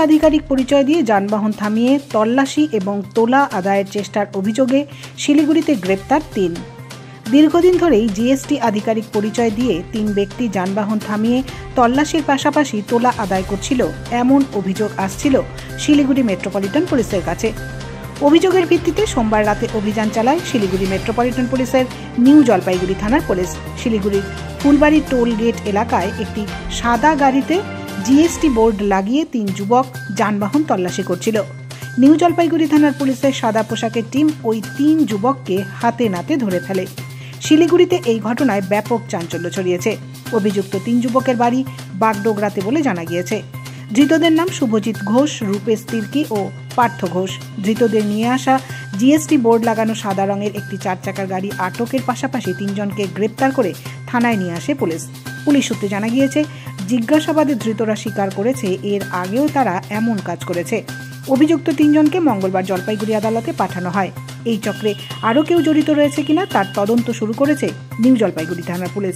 আধিকারিক পরিচয় দিয়ে যানবাহন থামিয়ে তল্লাশি এবং তোলা আদায়ের চেষ্টার অভিযোগে শিলিগুড়িতে গ্রেপ্তার ৩। দীর্ঘদিন ধরেই জিএসটি আধিকারিক পরিচয় দিয়ে ৩ ব্যক্তি যানবাহন থামিয়ে তল্লাশির পাশাপাশি তোলা আদায় করছিল এমন অভিযোগ আসছিল শিলিগুড়ি মেট্রোপলিটন পুলিশের কাছে। অভিযোগের ভিত্তিতে সোমবার রাতে অভিযান চালায় শিলিগুড়ি মেট্রোপলিটন পুলিশের নিউ জলপাইগুড়ি থানার পুলিশ। শিলিগুড়ির ফুলবাড়ি টোল গেট এলাকায় একটি সাদা গাড়িতে জিএসটি বোর্ড লাগিয়ে ৩ যুবক যানবাহন তল্লাশি করছিল। নিউ জলপাইগুড়ি থানার পুলিশের সাদা পোশাকের টিম ওই ৩ যুবককে হাতে নাতে ধরে ফেলে। শিলিগুড়িতে এই ঘটনায় ব্যাপক চাঞ্চল্য ছড়িয়েছে। অভিযুক্ত ৩ যুবকের বাড়ি বাগডোগরাতে বলে জানা গিয়েছে। ধৃতদের নাম শুভজিৎ ঘোষ, রূপেশ তির্কি ও পার্থ ঘোষ। ধৃতদের নিয়ে আসা জিএসটি বোর্ড লাগানো সাদা রঙের একটি 4 চাকার গাড়ি আটকের পাশাপাশি ৩ জনকে গ্রেপ্তার করে থানায় নিয়ে আসে পুলিশ। পুলিশ সূত্রে জানা গিয়েছে, জিজ্ঞাসাবাদে ধৃতরা স্বীকার করেছে এর আগেও তারা এমন কাজ করেছে। অভিযুক্ত ৩ জনকে মঙ্গলবার জলপাইগুড়ি আদালতে পাঠানো হয়। এই চক্রে আরও কেউ জড়িত রয়েছে কিনা তার তদন্ত শুরু করেছে নিউ জলপাইগুড়ি থানার পুলিশ।